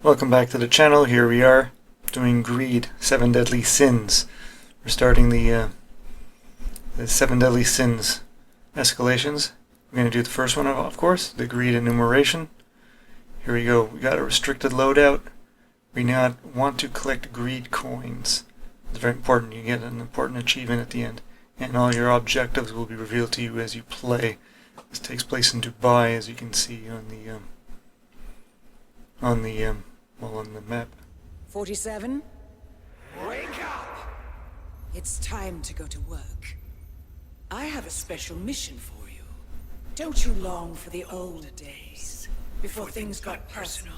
Welcome back to the channel. Here we are doing Greed, 7 Deadly Sins. We're starting the 7 Deadly Sins escalations. We're going to do the first one, of course, the Greed enumeration. Here we go. We got a restricted loadout. We now want to collect Greed coins. It's very important. You get an important achievement at the end. And all your objectives will be revealed to you as you play. This takes place in Dubai, as you can see on the map. 47? Wake up! It's time to go to work. I have a special mission for you. Don't you long for the old days, before things got personal?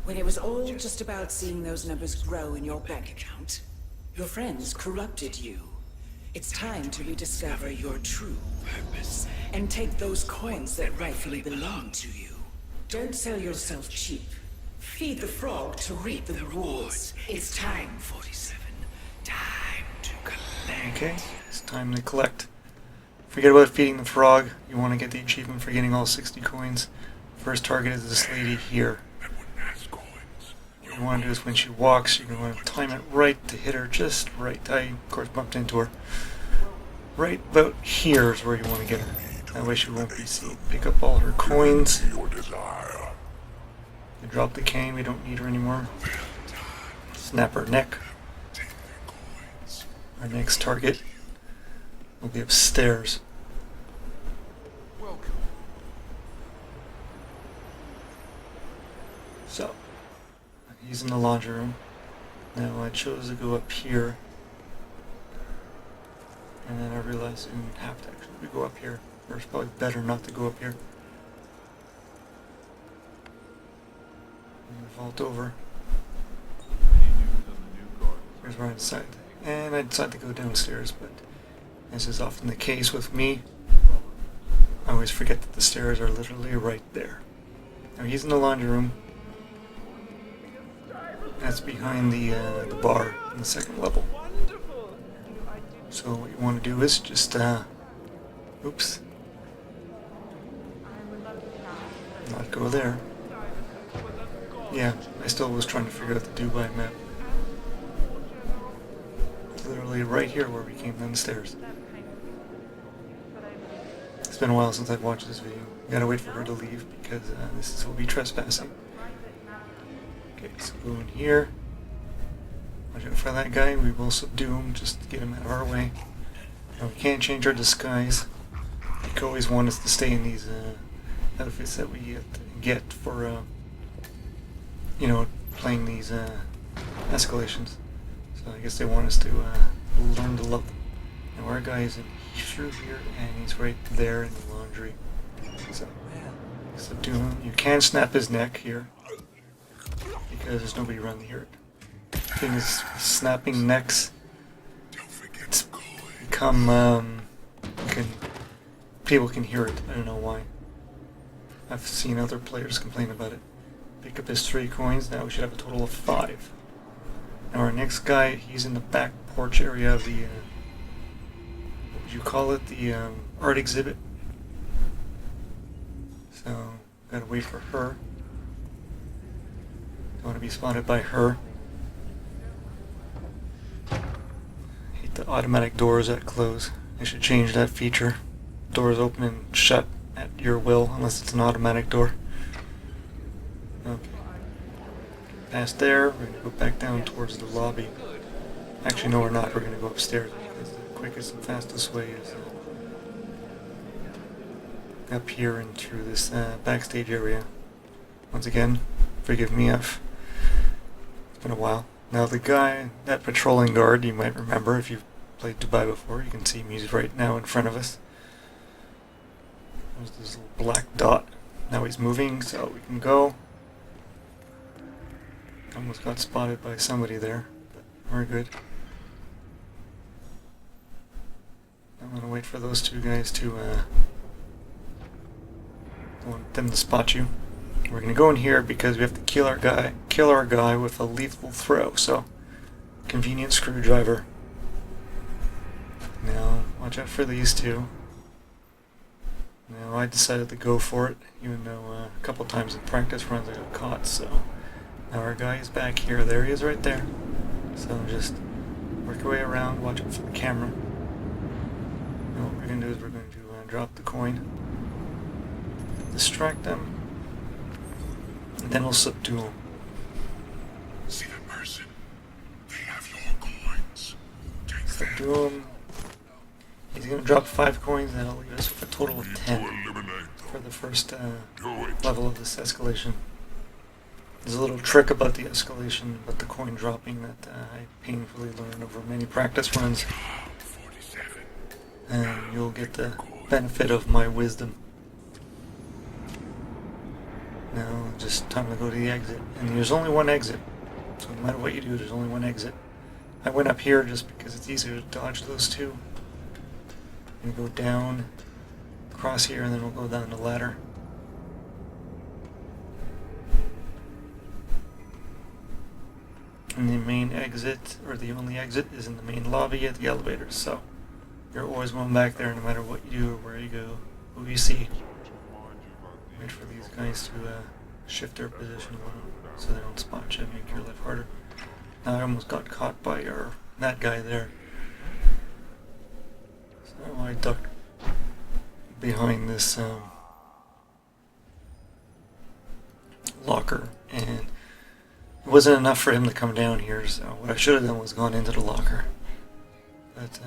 When it was all just about seeing those numbers grow in your bank account? Your friends corrupted you. It's time to rediscover your true purpose, and take those coins that rightfully belong to you. Don't sell yourself cheap. Feed the frog to reap the rewards. It's time, 47. Time to collect. Okay, it's time to collect. Forget about feeding the frog. You want to get the achievement for getting all 60 coins. First target is this lady here. What you want to do is when she walks, you're going to time it right to hit her just right. I, of course, bumped into her. Right about here is where you want to get her. That way she won't be seen. Pick up all her coins. You drop the cane, we don't need her anymore. Snap her neck. Our next target will be upstairs. So, he's in the laundry room. Now I chose to go up here. And then I realized I didn't have to actually go up here. Or it's probably better not to go up here. Vault over. Here's where I decided. And I decided to go downstairs, but as is often the case with me, I always forget that the stairs are literally right there. Now he's in the laundry room. That's behind the bar on the second level. So what you want to do is just, oops. Not go there. Yeah, I still was trying to figure out the Dubai map. It's literally right here where we came down the stairs. It's been a while since I've watched this video. Gotta wait for her to leave because this will be trespassing. Okay, so go in here. Watch out for that guy. We will subdue him just to get him out of our way. Now we can't change our disguise. They always want us to stay in these outfits that we get for you know, playing these escalations. So I guess they want us to learn to love them. Now our guy is in through here, and he's right there in the laundry. So subdue him. You can snap his neck here because there's nobody around to hear it. The thing is, snapping necks, it's become people can hear it. I don't know why. I've seen other players complain about it. Pick up his 3 coins. Now we should have a total of 5. Now our next guy, he's in the back porch area of the, what would you call it? The art exhibit. So, gotta wait for her. Don't want to be spotted by her. Hate the automatic doors that close. I should change that feature. Doors open and shut at your will, unless it's an automatic door. Okay. Past there, we're going to go back down towards the lobby. Actually, no, we're not. We're going to go upstairs because the quickest and fastest way is up here and through this backstage area. Once again, forgive me, it's been a while. Now the guy, that patrolling guard, you might remember if you've played Dubai before, you can see him, he's right now in front of us. There's this little black dot. Now he's moving, so we can go. Almost got spotted by somebody there, but we're good. I'm gonna wait for those 2 guys to, I want them to spot you. We're gonna go in here because we have to kill our guy with a lethal throw, so convenient screwdriver. Now, watch out for these 2. Now I decided to go for it, even though a couple times in practice runs I got caught, so Now our guy is back here. There he is right there. So just work your way around, watch out for the camera. And what we're going to do is we're going to drop the coin, distract them, and then we'll subdue them. See that person? They have your coins. Take Subdue him. He's going to drop 5 coins, and that'll leave us with a total of 10 for the first level of this escalation. There's a little trick about the escalation, about the coin dropping that I painfully learned over many practice runs. And you'll get the benefit of my wisdom. Now, just time to go to the exit. And there's only one exit. So no matter what you do, there's only one exit. I went up here just because it's easier to dodge those two. And go down, across here, and then we'll go down the ladder. And the main exit, or the only exit, is in the main lobby at the elevators. So you're always going back there no matter what you do or where you go, who you see. Wait for these guys to shift their position a little so they don't spot you and make your life harder. Now I almost got caught by that guy there. So I ducked behind this locker, and it wasn't enough for him to come down here, so what I should have done was gone into the locker. But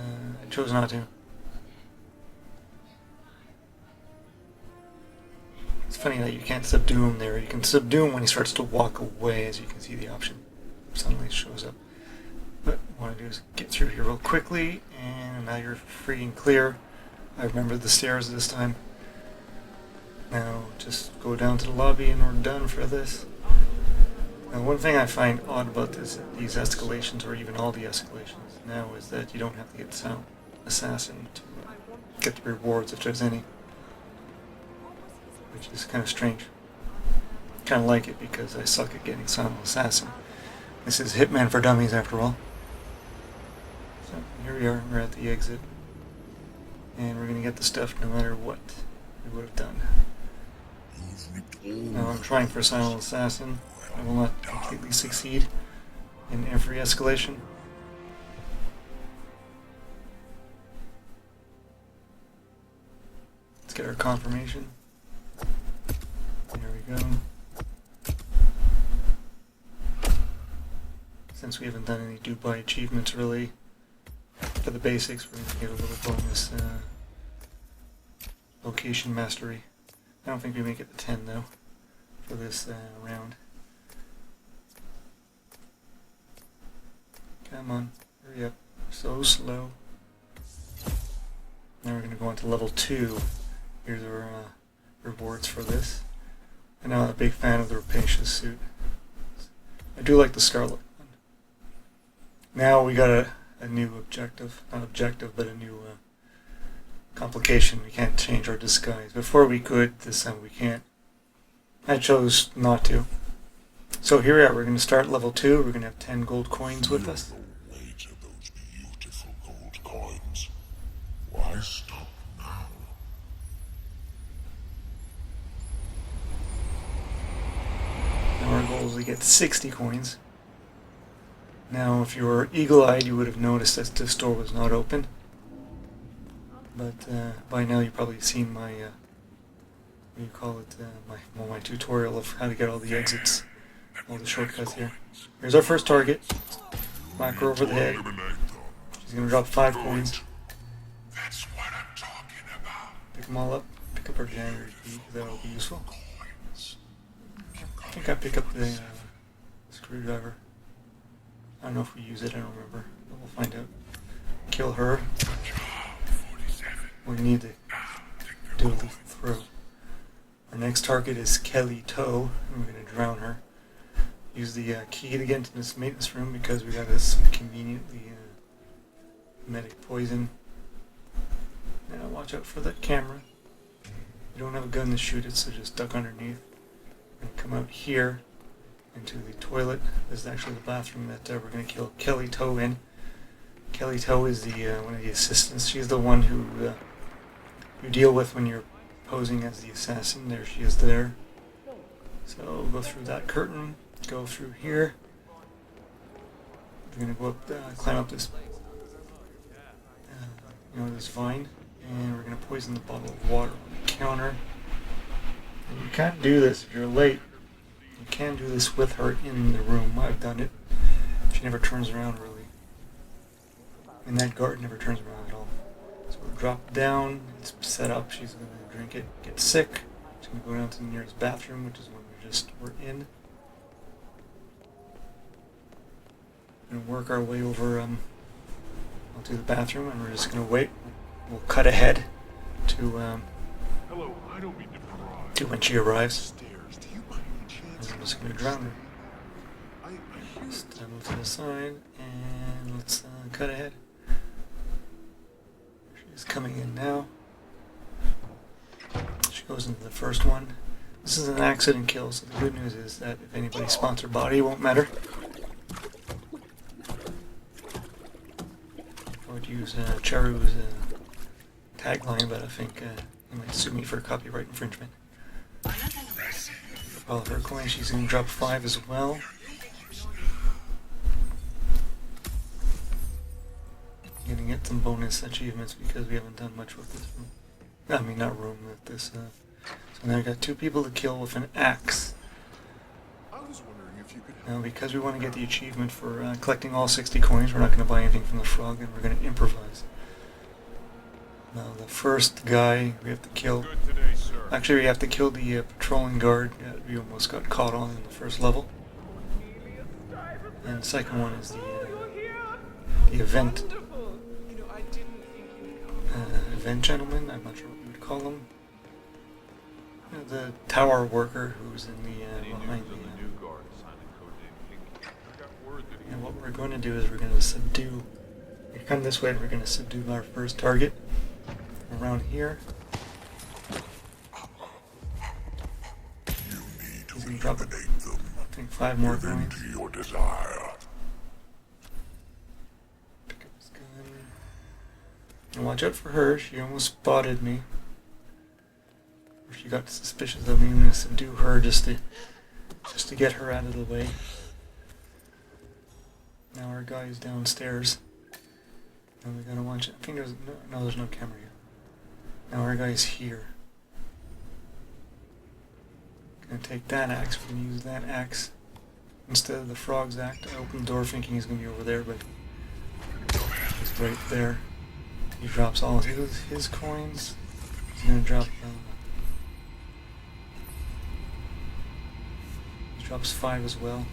I chose not to. It's funny that you can't subdue him there. You can subdue him when he starts to walk away, as you can see the option suddenly shows up. But what I want to do is get through here real quickly, and now you're free and clear. I remembered the stairs this time. Now just go down to the lobby and we're done for this. Now one thing I find odd about these escalations, or even all the escalations now, is that you don't have to get Silent Assassin to get the rewards if there's any. Which is kind of strange. Kind of like it because I suck at getting Silent Assassin. This is Hitman for Dummies after all. So here we are, we're at the exit. And we're going to get the stuff no matter what we would have done. Now I'm trying for Silent Assassin. I will not completely succeed in every escalation. Let's get our confirmation. There we go. Since we haven't done any Dubai achievements really, for the basics, we're going to get a little bonus location mastery. I don't think we make it to 10 though, for this round. Come on, hurry up. So slow. Now we're going to go on to level 2. Here's our rewards for this. And I'm a big fan of the Rapacious suit. I do like the Scarlet one. Now we got a new objective. Not objective, but a new complication. We can't change our disguise. Before we could, this time we can't. I chose not to. So here we are. We're going to start level 2. We're going to have 10 gold coins with us. Later, those beautiful gold coins. Why stop now? Now our goal is to get 60 coins. Now if you were eagle-eyed, you would have noticed that this door was not open. But by now you've probably seen my, what do you call it, my tutorial of how to get all the exits, all the shortcuts here. Here's our first target. Whack her over the head. She's going to drop 5 coins. That's what I'm talking about. Pick them all up. Pick up our janitor's key, that'll be useful. I think I pick up the screwdriver. I don't know if we use it, I don't remember, but we'll find out. Kill her. We need to do a lethal throw. Our next target is Kelly Toe, and we're going to drown her. Use the key to get into this maintenance room because we got this conveniently medic poison. Now watch out for that camera. You don't have a gun to shoot it, so just duck underneath. And come out here into the toilet. This is actually the bathroom that we're going to kill Kelly Toe in. Kelly Toe is the one of the assistants. She's the one who you deal with when you're posing as the assassin. There she is there. So we'll go through that curtain, go through here. We're gonna go up, climb up this, this vine, and we're gonna poison the bottle of water on the counter. And you can't do this if you're late. You can do this with her in the room. I've done it. She never turns around really. And that guard never turns around at all. So we'll drop down, it's set up, she's going to drink it, get sick. She's going to go down to the nearest bathroom, which is one we're in. We're going to work our way over to the bathroom, and we're just going to wait. We'll cut ahead to Hello, I don't mean to pry. to when she arrives. Stairs. Do you by any chance? And I'm just going to drown her. I hear Just it. move to the side, and let's cut ahead. She's coming in now. She goes into the first one. This is an accident kill, so the good news is that if anybody spots her body, it won't matter. I would use Charu's tagline, but I think he might sue me for copyright infringement. All of her coins, she's going to drop 5 as well. Going to get some bonus achievements because we haven't done much with this room. I mean, not room, with this. So now we got 2 people to kill with an axe. I was wondering if you could help. Now, because we want to get the achievement for collecting all 60 coins, we're not going to buy anything from the frog, and we're going to improvise. Now, the first guy we have to kill. Good today, sir. Actually, we have to kill the patrolling guard that we almost got caught on in the first level. And the second one is the event gentleman. I'm not sure what you would call him. The tower worker who's in the behind the. And what we're going to do is we're going to subdue. We come this way, and we're going to subdue our first target around here. He's going to drop, I think, 5 more coins. Your desire. Pick up his gun. And watch out for her. She almost spotted me. Or she got suspicious of me. I'm going to subdue her just to get her out of the way. Now our guy's downstairs. And we gotta watch it. I think there's no camera here. Now our guy's here. Gonna take that axe. We're gonna use that axe instead of the frog's axe. I opened the door thinking he's gonna be over there, but he's right there. He drops all his coins. He's gonna drop. He drops 5 as well.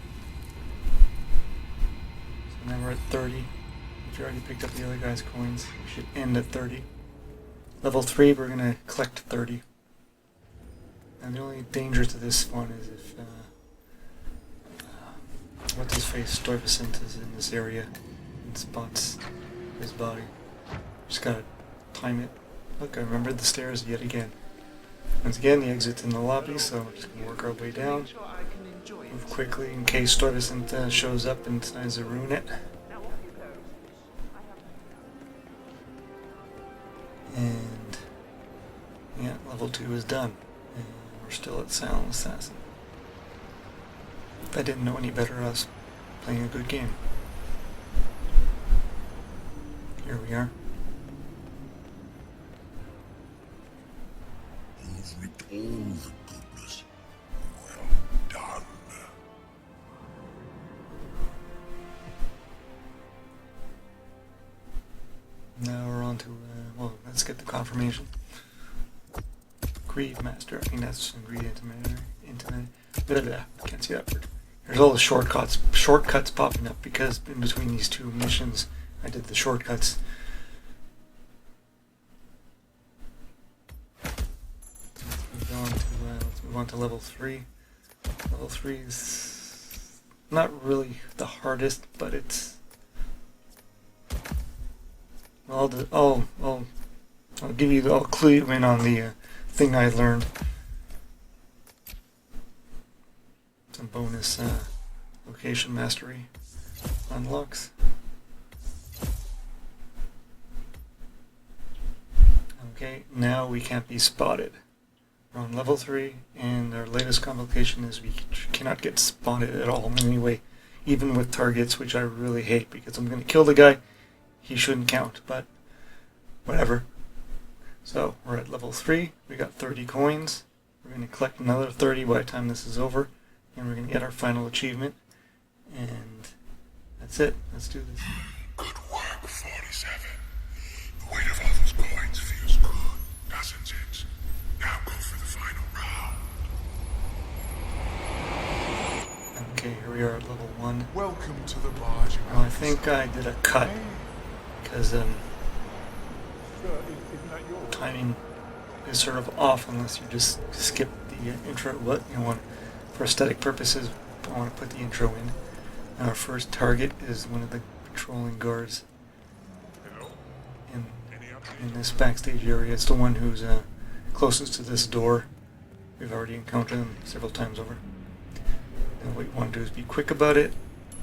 So now we're at 30. If you already picked up the other guy's coins, we should end at 30. Level 3, we're gonna collect 30. And the only danger to this one is if what's his face, Stuyvesant, is in this area and spots his body. Just gotta time it. Look, I remembered the stairs yet again. Once again, the exit's in the lobby, so we're just gonna work our way down. Move quickly in case Stuyvesant shows up and decides to ruin it. And yeah, level 2 is done. And we're still at Silent Assassin. If I didn't know any better, I was playing a good game. Here we are. You've reaped all the goodness. Well done. Now we're on to, well, let's get the confirmation. Greed Master, I think that's ingredient into can't see that word. There's all the shortcuts popping up because in between these 2 missions I did the shortcuts. Let's move on to level 3. Level 3 is not really the hardest, but it's I'll clue you in on the thing I learned. Some bonus location mastery unlocks. Okay, now we can't be spotted. We're on level 3, and our latest complication is we cannot get spotted at all in any way, even with targets, which I really hate because I'm going to kill the guy. He shouldn't count, but whatever. So we're at level 3, we got 30 coins. We're going to collect another 30 by the time this is over, and we're going to get our final achievement. And that's it. Let's do this. Good work, 47. The weight of all those coins feels good, doesn't it? Now go for the final round. Okay, here we are at level 1. Welcome to the barge. Well, I think I did a cut because timing is sort of off unless you just skip the intro. What you want for aesthetic purposes, I want to put the intro in. And our first target is one of the patrolling guards in this backstage area. It's the one who's closest to this door. We've already encountered him several times over. And what you want to do is be quick about it.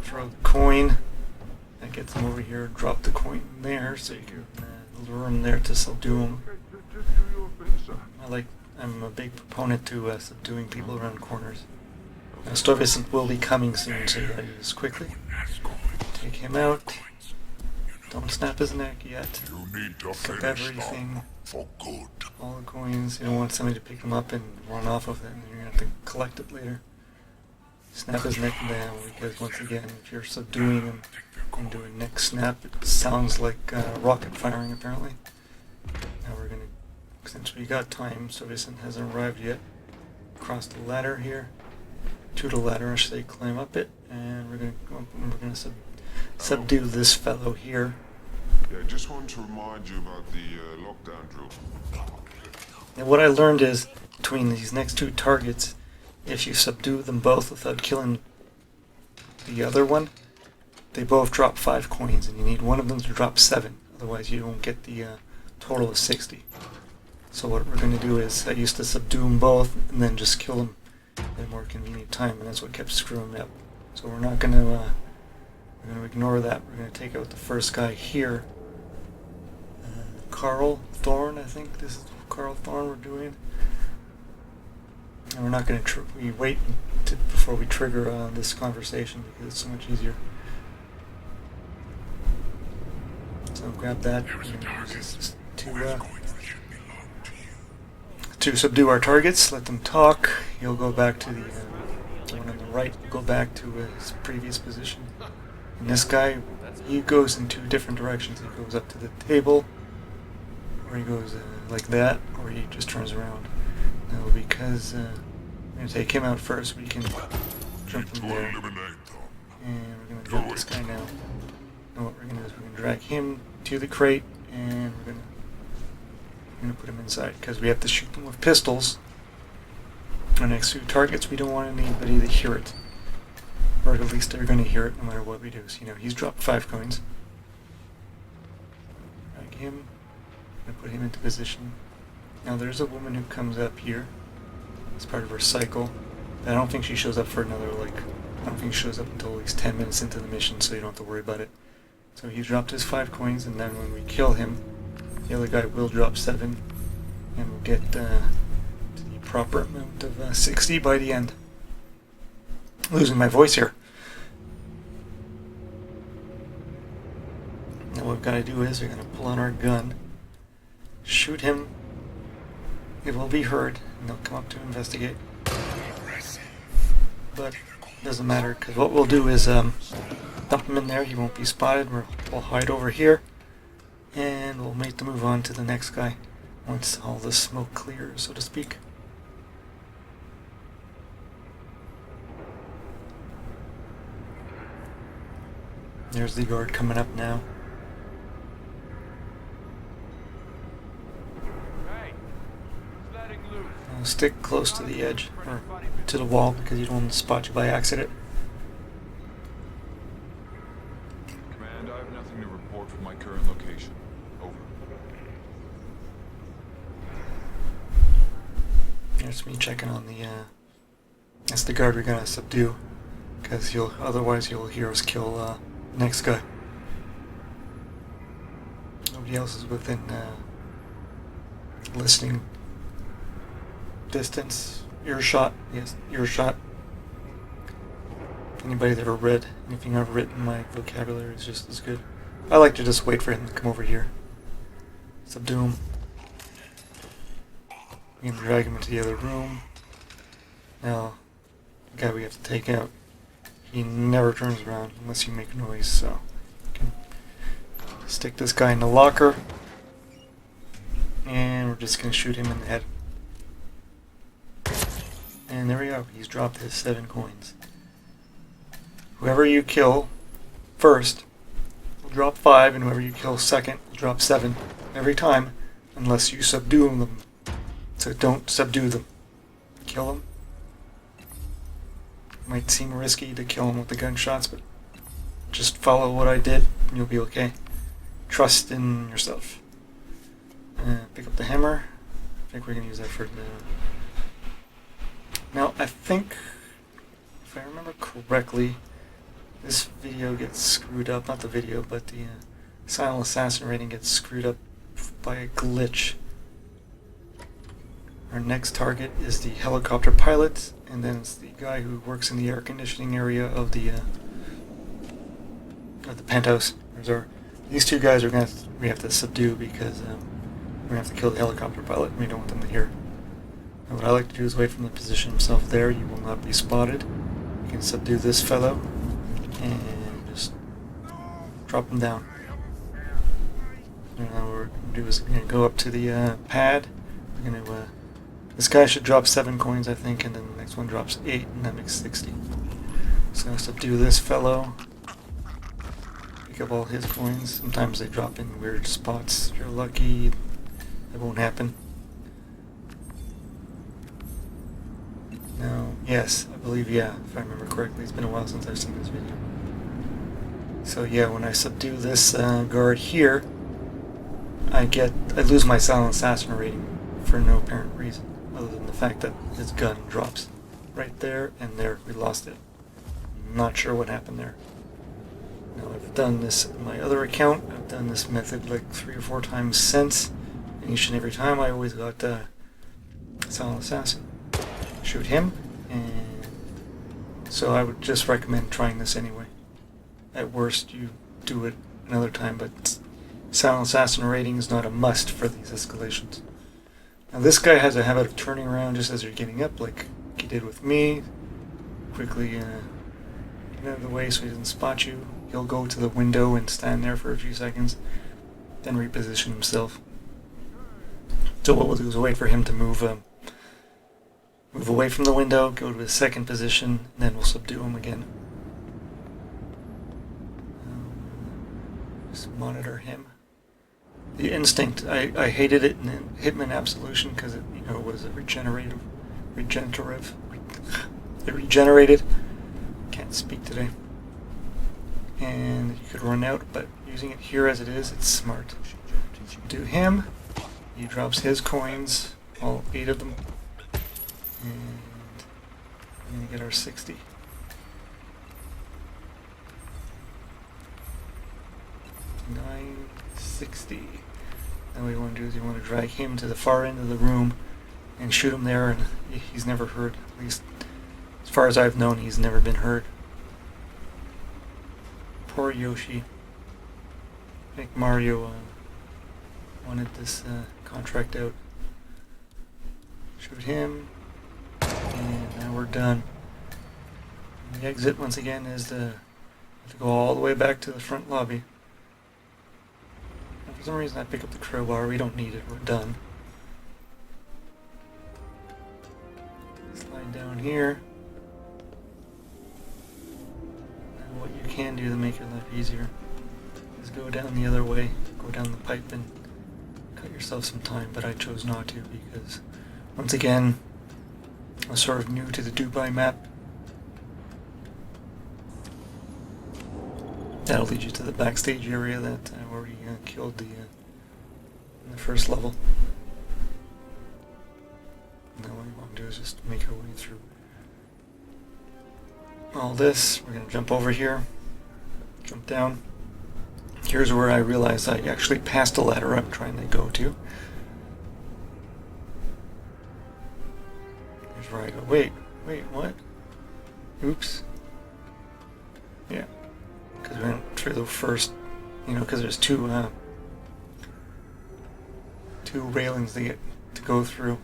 Throw the coin. That gets him over here. Drop the coin there so you can lure him there to subdue him. I'm a big proponent to subduing people around corners. Now, Stuyvesant will be coming soon, so you gotta do this quickly. Take him out. Don't snap his neck yet. Pick up everything. All the coins. You don't want somebody to pick them up and run off of it, and you're gonna have to collect it later. Snap his neck down, because once again, if you're subduing him and doing neck snap, it sounds like rocket firing apparently. Now we're gonna, since we got time, Stuyvesant hasn't arrived yet, cross the ladder here. To the ladder, I should say, climb up it, and we're gonna go up and we're gonna subdue this fellow here. Yeah, I just wanted to remind you about the lockdown drill. And what I learned is, between these next two targets, if you subdue them both without killing the other one, they both drop 5 coins, and you need one of them to drop 7. Otherwise, you won't get the total of 60. So what we're going to do is, I used to subdue them both, and then just kill them at a more convenient time, and that's what kept screwing me up. So we're not going to, we're going to ignore that. We're going to take out the first guy here. Carl Thorne, I think this is Carl Thorne we're doing. And we're not going to, we wait before we trigger this conversation because it's so much easier. So grab that. To subdue our targets, let them talk. He'll go back to the one on the right. Go back to his previous position. And this guy, he goes in 2 different directions. He goes up to the table, or he goes like that, or he just turns around. Now, because we're going to take him out first, we can jump in there. And we're going to jump this guy now. And what we're going to do is we're going to drag him to the crate, and we're going to put him inside, because we have to shoot them with pistols. Our next 2 targets, we don't want anybody to hear it. Or at least they're going to hear it no matter what we do. So, he's dropped 5 coins. Drag him. I'm going to put him into position. Now there's a woman who comes up here. It's part of her cycle. I don't think she shows up for another, I don't think she shows up until at least 10 minutes into the mission, so you don't have to worry about it. So he dropped his 5 coins, and then when we kill him, the other guy will drop 7, and we'll get to the proper amount of 60 by the end. Losing my voice here. Now what we've got to do is we're going to pull out our gun, shoot him. It will be heard, and they'll come up to investigate. But it doesn't matter, because what we'll do is dump him in there. He won't be spotted. We'll hide over here, and we'll make the move on to the next guy once all the smoke clears, so to speak. There's the guard coming up now. Stick close to the edge, or to the wall, because you don't want to spot you by accident. Command, I have nothing to report from my current location. Over. There's me checking on the, that's the guard we're gonna subdue, because otherwise you'll hear us kill, next guy. Nobody else is within, listening distance, earshot. Yes, earshot. Anybody that's ever read anything I've written, my vocabulary is just as good. I like to just wait for him to come over here. Subdue him. We can drag him into the other room. Now, the guy we have to take out, he never turns around unless you make a noise, so you can stick this guy in the locker. And we're just going to shoot him in the head. And there we go. He's dropped his 7 coins. Whoever you kill first will drop 5, and whoever you kill second will drop 7 every time, unless you subdue them. So don't subdue them. Kill them. Might seem risky to kill them with the gunshots, but just follow what I did and you'll be okay. Trust in yourself. Pick up the hammer. I think we're going to use that for now. I think, if I remember correctly, this video gets screwed up. Not the video, but the silent assassin rating gets screwed up by a glitch. Our next target is the helicopter pilot, and then it's the guy who works in the air conditioning area of the penthouse. These 2 guys we have to subdue because we have to kill the helicopter pilot. We don't want them to hear. And what I like to do is wait from the position himself there. You will not be spotted. You can subdue this fellow and just drop him down. And now what we're going to do is we're going to go up to the pad. We're going to this guy should drop 7 coins, I think, and then the next one drops 8, and that makes 60. So subdue this fellow. Pick up all his coins. Sometimes they drop in weird spots. If you're lucky, it won't happen. Now, yes, I believe, yeah, if I remember correctly, it's been a while since I've seen this video. So yeah, when I subdue this guard here, I lose my silent assassin rating for no apparent reason, other than the fact that his gun drops right there and there. We lost it. Not sure what happened there. Now I've done this in my other account. I've done this method like 3 or 4 times since, and each and every time I always got silent assassin. Shoot him, and so I would just recommend trying this anyway. At worst, you do it another time, but silent assassin rating is not a must for these escalations. Now this guy has a habit of turning around just as you're getting up, like he did with me. Quickly get out of the way so he doesn't spot you. He'll go to the window and stand there for a few seconds, then reposition himself. So what we'll do is wait for him to move away from the window, go to his second position, and then we'll subdue him again. Just monitor him. The instinct, I hated it in Hitman Absolution because it, was it regenerated. Can't speak today. And you could run out, but using it here as it is, it's smart. Do him. He drops his coins, all 8 of them. And we're going to get our 60. $9.60. Then what you want to do is you want to drag him to the far end of the room and shoot him there, and he's never heard. At least as far as I've known, he's never been heard. Poor Yoshi. I think Mario wanted this contract out. Shoot him. And now we're done. And the exit, once again, is to go all the way back to the front lobby. And for some reason I pick up the crowbar. We don't need it. We're done. Slide down here. And what you can do to make your life easier is go down the other way. Go down the pipe and cut yourself some time, but I chose not to because, once again, I'm sort of new to the Dubai map. That'll lead you to the backstage area that I already killed in the first level. Now what we want to do is just make our way through all this. We're going to jump over here, jump down. Here's where I realized I actually passed the ladder I'm trying to go to. where I go, wait, what? Oops. Yeah. Because we went through the first, because there's two railings to go through.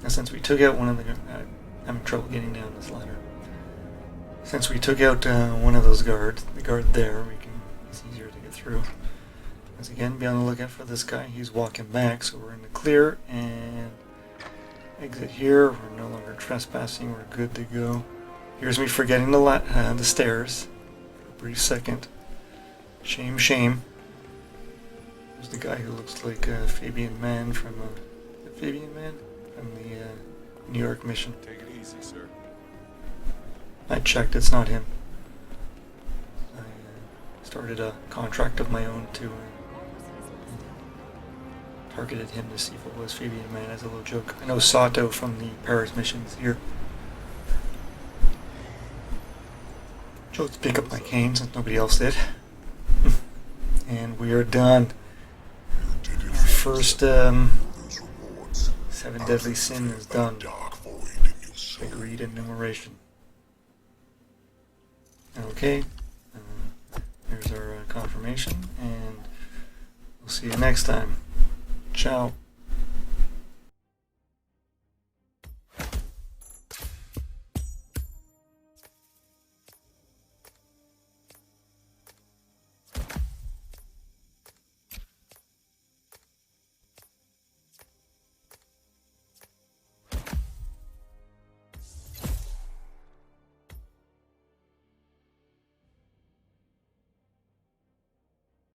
And since we took out one of the, I'm having trouble getting down this ladder. Since we took out one of those guards, the guard there, it's easier to get through. Once again, be on the lookout for this guy. He's walking back, so we're in the clear, and exit here. We're no longer trespassing. We're good to go. Here's me forgetting the stairs for a brief second. Shame, shame. There's the guy who looks like Fabian Man from Fabian Man from the New York mission. Take it easy, sir. I checked, it's not him. I started a contract of my own to targeted him to see if it was Fabian Man as a little joke. I know Sato from the Paris missions here. Chose to pick up my cane since nobody else did. And we are done. Our first 7 Deadly Sin is done. The Greed Enumeration. Okay, there's our confirmation, and we'll see you next time. Ciao.